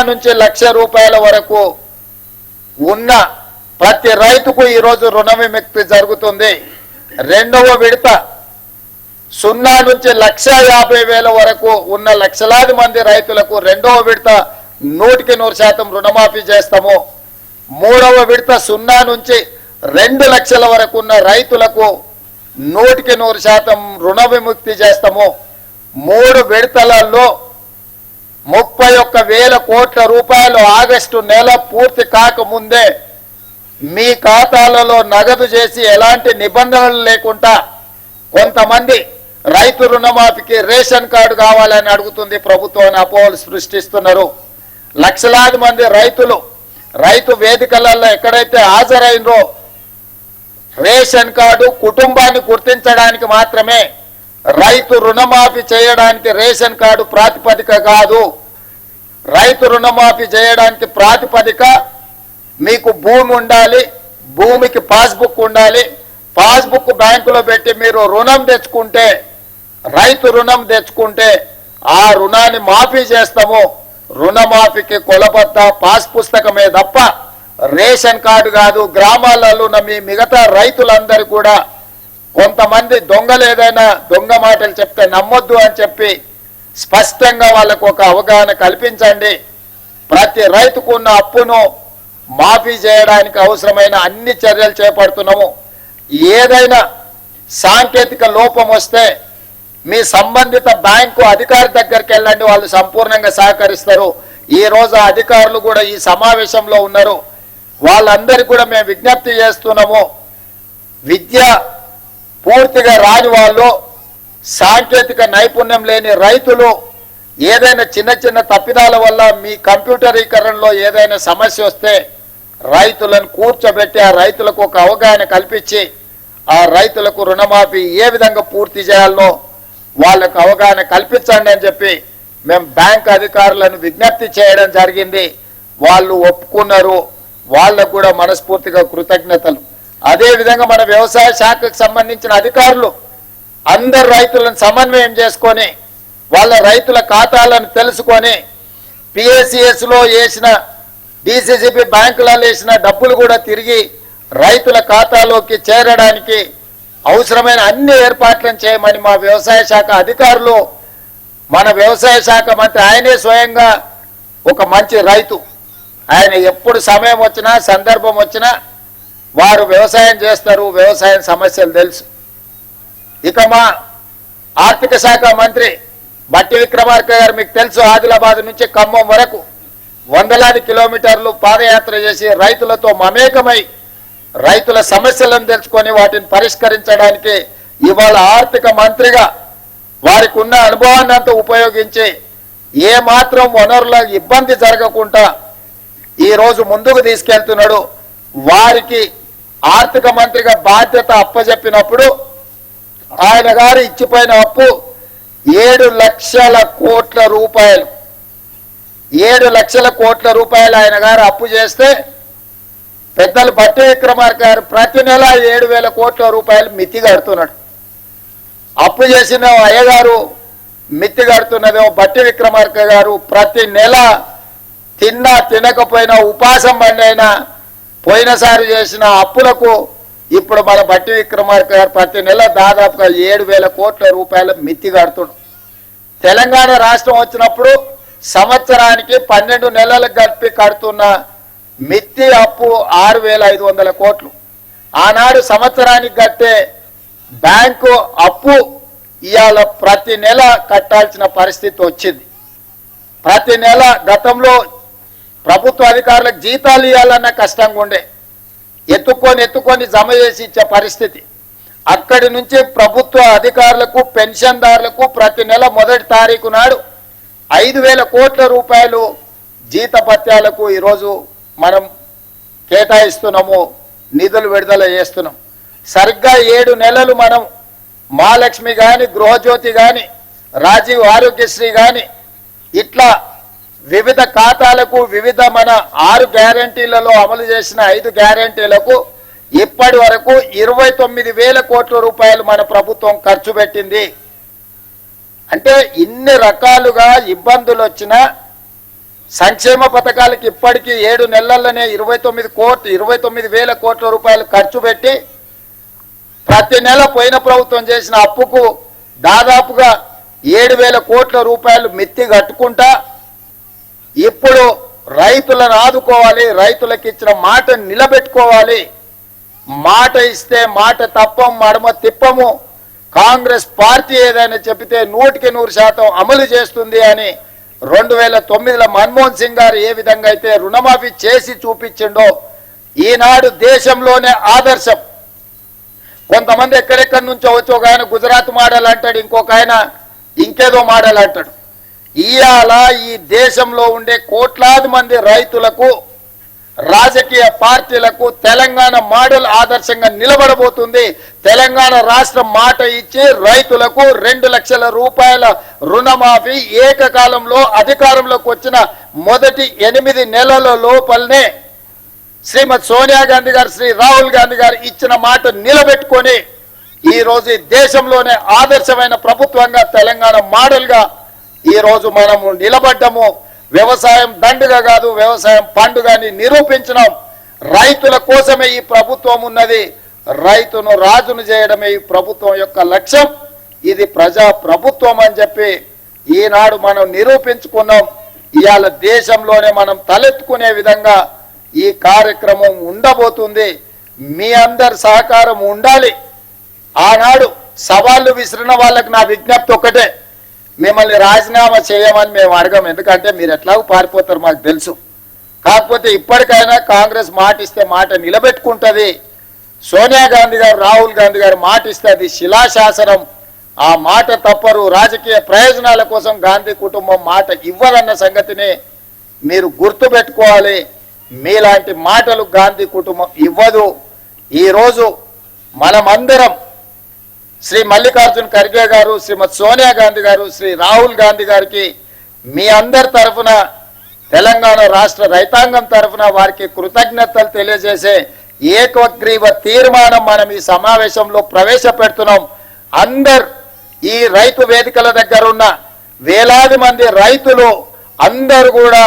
నుంచి 1,00,000 రూపాయల వరకు ఉన్న ప్రతి రైతుకు ఈరోజు రుణ విముక్తి జరుగుతుంది. రెండవ విడత 0 నుంచి 1,50,000 వరకు ఉన్న లక్షలాది మంది రైతులకు రెండవ విడత 100% రుణమాఫీ చేస్తాము. మూడవ విడత 0 నుంచి 2 లక్షల వరకు ఉన్న రైతులకు 100% రుణ విముక్తి చేస్తాము. 3 విడతలలో 31,000 కోట్ల రూపాయలు ఆగస్టు నెల పూర్తి కాకముందే మీ ఖాతాలలో నగదు చేసి ఎలాంటి నిబంధనలు లేకుండా కొంతమంది రైతు రుణమాఫీకి రేషన్ కార్డు కావాలని అడుగుతుంది ప్రభుత్వం అపోహలు సృష్టిస్తున్నారు. లక్షలాది మంది రైతు వేదికలలో ఎక్కడైతే హాజరైనరో రేషన్ కార్డు కుటుంబాన్ని గుర్తించడానికి మాత్రమే, రైతు రుణమాఫీ చేయడానికి రేషన్ కార్డు ప్రాతిపదిక కాదు. రైతు రుణమాఫీ చేయడానికి ప్రాతిపదిక మీకు భూమి ఉండాలి, భూమికి పాస్బుక్ ఉండాలి. పాస్బుక్ బ్యాంకులో పెట్టి మీరు రుణం తెచ్చుకుంటే, రైతు రుణం తెచ్చుకుంటే ఆ రుణాన్ని మాఫీ చేస్తాము. రుణమాఫీకి కొలబద్ద పాస్ పుస్తకమే తప్ప రేషన్ కార్డు కాదు. గ్రామాలలో ఉన్న మీ మిగతా రైతులందరూ కూడా కొంతమంది దొంగలు ఏదైనా దొంగ మాటలు చెప్తే నమ్మొద్దు అని చెప్పి స్పష్టంగా వాళ్ళకు ఒక అవగాహన కల్పించండి. ప్రతి రైతుకు ఉన్న అప్పును మాఫీ చేయడానికి అవసరమైన అన్ని చర్యలు చేపడుతున్నాము. ఏదైనా సాంకేతిక లోపం వస్తే మీ సంబంధిత బ్యాంకు అధికారి దగ్గరికి వెళ్ళండి, వాళ్ళు సంపూర్ణంగా సహకరిస్తారు. ఈ రోజు అధికారులు కూడా ఈ సమావేశంలో ఉన్నారు. వాళ్ళందరికీ కూడా మేము విజ్ఞప్తి చేస్తున్నాము. విద్య పూర్తిగా రాని వాళ్ళు, సాంకేతిక నైపుణ్యం లేని రైతులు ఏదైనా చిన్న చిన్న తప్పిదాల వల్ల మీ కంప్యూటరీకరణలో ఏదైనా సమస్య వస్తే రైతులను కూర్చోబెట్టి ఆ రైతులకు ఒక అవగాహన కల్పించి ఆ రైతులకు రుణమాఫీ ఏ విధంగా పూర్తి చేయాలో వాళ్ళకు అవగాహన కల్పించండి అని చెప్పి మేము బ్యాంక్ అధికారులను విజ్ఞప్తి చేయడం జరిగింది. వాళ్ళు ఒప్పుకున్నారు. వాళ్ళకు కూడా మనస్ఫూర్తిగా కృతజ్ఞతలు. అదేవిధంగా మన వ్యవసాయ శాఖకు సంబంధించిన అధికారులు అందరు రైతులను సమన్వయం చేసుకొని వాళ్ళ రైతుల ఖాతాలను తెలుసుకొని పిఎస్సిఎస్లో వేసిన డిసిసిబి బ్యాంకులలో వేసిన డబ్బులు కూడా తిరిగి రైతుల ఖాతాలోకి చేరడానికి అవసరమైన అన్ని ఏర్పాట్లను చేయమని మా వ్యవసాయ శాఖ అధికారులు, మన వ్యవసాయ శాఖ మంత్రి ఆయనే స్వయంగా ఒక మంచి రైతు. ఆయన ఎప్పుడు సమయం వచ్చినా సందర్భం వచ్చినా వారు వ్యవసాయం చేస్తారు, వ్యవసాయం సమస్యలు తెలుసు. ఇక మా ఆర్థిక శాఖ మంత్రి బట్టి విక్రమార్క గారు మీకు తెలుసు, ఆదిలాబాద్ నుంచి ఖమ్మం వరకు వందలాది కిలోమీటర్లు పాదయాత్ర చేసి రైతులతో మమేకమై రైతుల సమస్యలను తెలుసుకొని వాటిని పరిష్కరించడానికి ఇవాళ ఆర్థిక మంత్రిగా వారికి ఉన్న అనుభవాన్ని అంతా ఉపయోగించి ఏ మాత్రం వనరుల ఇబ్బంది జరగకుండా ఈరోజు ముందుకు తీసుకెళ్తున్నాడు. వారికి ఆర్థిక మంత్రిగా బాధ్యత అప్పజెప్పినప్పుడు ఆయన గారు ఇచ్చిపోయిన అప్పు 7 లక్షల కోట్ల రూపాయలు. 7 లక్షల కోట్ల రూపాయలు ఆయన గారు అప్పు చేస్తే పెద్దలు బట్టి విక్రమార్క గారు ప్రతి నెల 7,000 కోట్ల రూపాయలు మిత్తి కడుతున్నాడు. అప్పు చేసిన అయ్యగారు మిత్తి కడుతున్నదో బట్టి విక్రమార్క గారు ప్రతి నెల తిన్నా తినకపోయినా ఉపాసం బండైనా పోయినసారి చేసిన అప్పులకు ఇప్పుడు మన బట్టి విక్రమార్క గారు ప్రతి నెల దాదాపుగా 7,000 కోట్ల రూపాయలు మిత్తి కడుతున్నాడు. తెలంగాణ రాష్ట్రం వచ్చినప్పుడు సంవత్సరానికి 12 నెలలకు కలిపి కడుతున్న మిత్తి అప్పు 6,500 కోట్లు. ఆనాడు సంవత్సరానికి కట్టే బ్యాంకు అప్పు ఇవాళ ప్రతి నెల కట్టాల్సిన పరిస్థితి వచ్చింది. ప్రతి నెల గతంలో ప్రభుత్వ అధికారులకు జీతాలు ఇవ్వాలన్న కష్టంగా ఉండే, ఎత్తుకొని జమ చేసి ఇచ్చే పరిస్థితి. అక్కడి నుంచి ప్రభుత్వ అధికారులకు పెన్షన్దారులకు ప్రతి నెల 1వ తారీఖు నాడు 5,000 కోట్ల రూపాయలు జీతభత్యాలకు ఈరోజు మనం కేటాయిస్తున్నాము, నిధులు విడుదల చేస్తున్నాం. సరిగ్గా 7 నెలలు మనం మహాలక్ష్మి కానీ, గృహజ్యోతి కానీ, రాజీవ్ ఆరోగ్యశ్రీ కానీ ఇట్లా వివిధ ఖాతాలకు వివిధ మన 6 గ్యారంటీలలో అమలు చేసిన 5 గ్యారంటీలకు ఇప్పటి వరకు 29,000 కోట్ల రూపాయలు మన ప్రభుత్వం ఖర్చు పెట్టింది. అంటే ఇన్ని రకాలుగా ఇబ్బందులు వచ్చినా సంక్షేమ పథకాలకి ఇప్పటికీ 7 నెలల్లోనే 29,000 కోట్ల రూపాయలు ఖర్చు పెట్టి ప్రతి నెల పోయిన ప్రభుత్వం చేసిన అప్పుకు దాదాపుగా 7,000 కోట్ల రూపాయలు మిత్తి కట్టుకుంటా ఇప్పుడు రైతులను ఆదుకోవాలి, రైతులకు ఇచ్చిన మాట నిలబెట్టుకోవాలి, మాట ఇస్తే మాట తప్పం మడమ తిప్పము, కాంగ్రెస్ పార్టీ ఏదైనా చెబితే 100% అమలు చేస్తుంది అని 2009లో మన్మోహన్ సింగ్ గారు ఏ విధంగా అయితే రుణమాఫీ చేసి చూపించిండో ఈనాడు దేశంలోనే ఆదర్శం. కొంతమంది ఎక్కడెక్కడి నుంచో వచ్చి ఒక ఆయన గుజరాత్ మోడల్ అంటాడు, ఇంకొక ఆయన ఇంకేదో మోడల్ అంటాడు. ఇవాళ ఈ దేశంలో ఉండే కోట్లాది మంది రైతులకు, రాజకీయ పార్టీలకు తెలంగాణ మోడల్ ఆదర్శంగా నిలబడబోతుంది. తెలంగాణ రాష్ట్రం మాట ఇచ్చి రైతులకు 2 లక్షల రూపాయల రుణమాఫీ ఏకకాలంలో అధికారంలోకి వచ్చిన మొదటి 8 నెలల లోపలనే శ్రీమతి సోనియా గాంధీ గారు, శ్రీ రాహుల్ గాంధీ గారు ఇచ్చిన మాట నిలబెట్టుకొని ఈ రోజు దేశంలోనే ఆదర్శమైన ప్రభుత్వంగా తెలంగాణ మోడల్గా ఈ రోజు మనము నిలబడ్డము. వ్యవసాయం దండుగా కాదు, వ్యవసాయం పండుగని నిరూపించినాం. రైతుల కోసమే ఈ ప్రభుత్వం ఉన్నది, రైతును రాజును చేయడమే ఈ ప్రభుత్వం యొక్క లక్ష్యం. ఇది ప్రజా ప్రభుత్వం అని చెప్పి ఈనాడు మనం నిరూపించుకున్నాం. ఇవాళ దేశంలోనే మనం తలెత్తుకునే విధంగా ఈ కార్యక్రమం ఉండబోతుంది. మీ అందరి సహకారం ఉండాలి. ఆనాడు సవాళ్లు విసిరిన వాళ్ళకి నా విజ్ఞప్తి ఒకటే, మిమ్మల్ని రాజీనామా చేయమని మేము అడగం, ఎందుకంటే మీరు ఎట్లాగో పారిపోతారు మాకు తెలుసు. కాకపోతే ఇప్పటికైనా కాంగ్రెస్ మాట ఇస్తే మాట నిలబెట్టుకుంటుంది. సోనియా గాంధీ గారు, రాహుల్ గాంధీ గారు మాట ఇస్తే అది శిలాశాసనం, ఆ మాట తప్పరు. రాజకీయ ప్రయోజనాల కోసం గాంధీ కుటుంబం మాట ఇవ్వదన్న సంగతిని మీరు గుర్తుపెట్టుకోవాలి. మీలాంటి మాటలు గాంధీ కుటుంబం ఇవ్వదు. ఈరోజు మనమందరం శ్రీ మల్లికార్జున్ ఖర్గే గారు, శ్రీమతి సోనియా గాంధీ గారు, శ్రీ రాహుల్ గాంధీ గారికి మీ అందరి తరఫున, తెలంగాణ రాష్ట్ర రైతాంగం తరఫున వారికి కృతజ్ఞతలు తెలియజేసే ఏకగ్రీవ తీర్మానం మనం ఈ సమావేశంలో ప్రవేశపెడుతున్నాం. ఈ రైతు వేదికల దగ్గర ఉన్న వేలాది మంది రైతులు అందరూ కూడా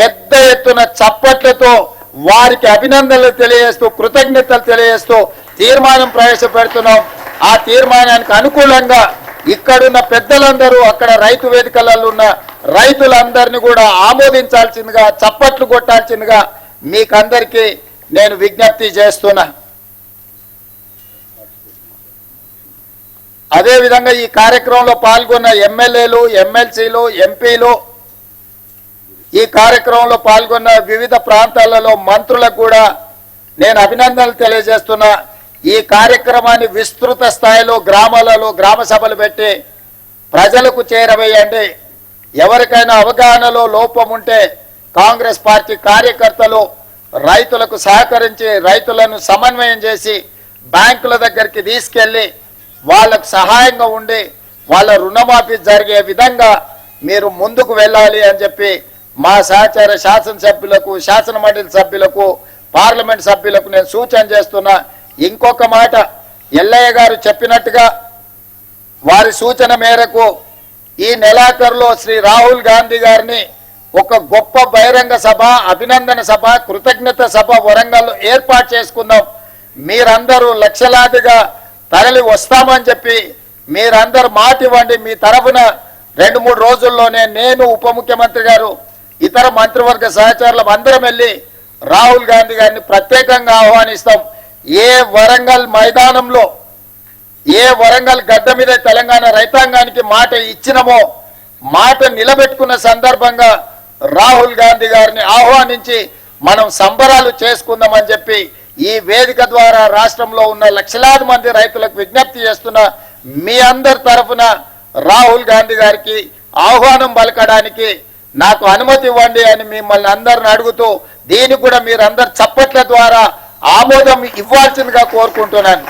పెద్ద ఎత్తున చప్పట్లతో వారికి అభినందనలు తెలియజేస్తూ, కృతజ్ఞతలు తెలియజేస్తూ తీర్మానం ప్రవేశపెడుతున్నాం. ఆ తీర్మానానికి అనుకూలంగా ఇక్కడున్న పెద్దలందరూ, అక్కడ రైతు వేదికలలో ఉన్న రైతులందరినీ కూడా ఆమోదించాల్సిందిగా, చప్పట్లు కొట్టాల్సిందిగా మీకందరికీ నేను విజ్ఞప్తి చేస్తున్నా. అదేవిధంగా ఈ కార్యక్రమంలో పాల్గొన్న ఎమ్మెల్యేలు, ఎమ్మెల్సీలు, ఎంపీలు, ఈ కార్యక్రమంలో పాల్గొన్న వివిధ ప్రాంతాలలో మంత్రులకు కూడా నేను అభినందనలు తెలియజేస్తున్నా. ఈ కార్యక్రమాన్ని విస్తృత స్థాయిలో గ్రామాలలో గ్రామ సభలు పెట్టి ప్రజలకు చేరవేయండి. ఎవరికైనా అవగాహనలో లోపం ఉంటే కాంగ్రెస్ పార్టీ కార్యకర్తలు రైతులకు సహకరించి, రైతులను సమన్వయం చేసి బ్యాంకుల దగ్గరికి తీసుకెళ్లి వాళ్ళకు సహాయంగా ఉండి వాళ్ళ రుణమాఫీ జరిగే విధంగా మీరు ముందుకు వెళ్ళాలి అని చెప్పి మా సహచార శాసనసభ్యులకు, శాసనమండలి సభ్యులకు, పార్లమెంట్ సభ్యులకు నేను సూచన చేస్తున్నా. ఇంకొక మాట, ఎల్లయ్య గారు చెప్పినట్టుగా వారి సూచన మేరకు ఈ నెలాఖరులో శ్రీ రాహుల్ గాంధీ గారిని ఒక గొప్ప బహిరంగ సభ, అభినందన సభ, కృతజ్ఞత సభ వరంగల్లో ఏర్పాటు చేసుకుందాం. మీరందరూ లక్షలాదిగా తరలి వస్తామని చెప్పి మీరందరూ మాట ఇవ్వండి. మీ తరఫున 2-3 రోజుల్లోనే నేను, ఉప ముఖ్యమంత్రి గారు, ఇతర మంత్రివర్గ సహచరులు అందరం వెళ్ళి రాహుల్ గాంధీ గారిని ప్రత్యేకంగా ఆహ్వానిస్తాం. ఏ వరంగల్ మైదానంలో, ఏ వరంగల్ గడ్డ మీద తెలంగాణ రైతాంగానికి మాట ఇచ్చినమో మాట నిలబెట్టుకున్న సందర్భంగా రాహుల్ గాంధీ గారిని ఆహ్వానించి మనం సంబరాలు చేసుకుందామని చెప్పి ఈ వేదిక ద్వారా రాష్ట్రంలో ఉన్న లక్షలాది మంది రైతులకు విజ్ఞప్తి చేస్తున్నా. మీ అందరి తరఫున రాహుల్ గాంధీ గారికి ఆహ్వానం పలకడానికి నాకు అనుమతి ఇవ్వండి అని మిమ్మల్ని అందరిని అడుగుతూ, దీనికి కూడా మీరందరు చప్పట్ల ద్వారా ఆమోదం ఇవ్వాల్సిందిగా కోరుకుంటున్నాను.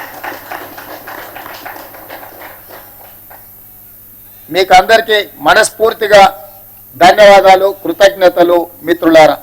మీకు అందరికీ మనస్ఫూర్తిగా ధన్యవాదాలు, కృతజ్ఞతలు మిత్రులారా.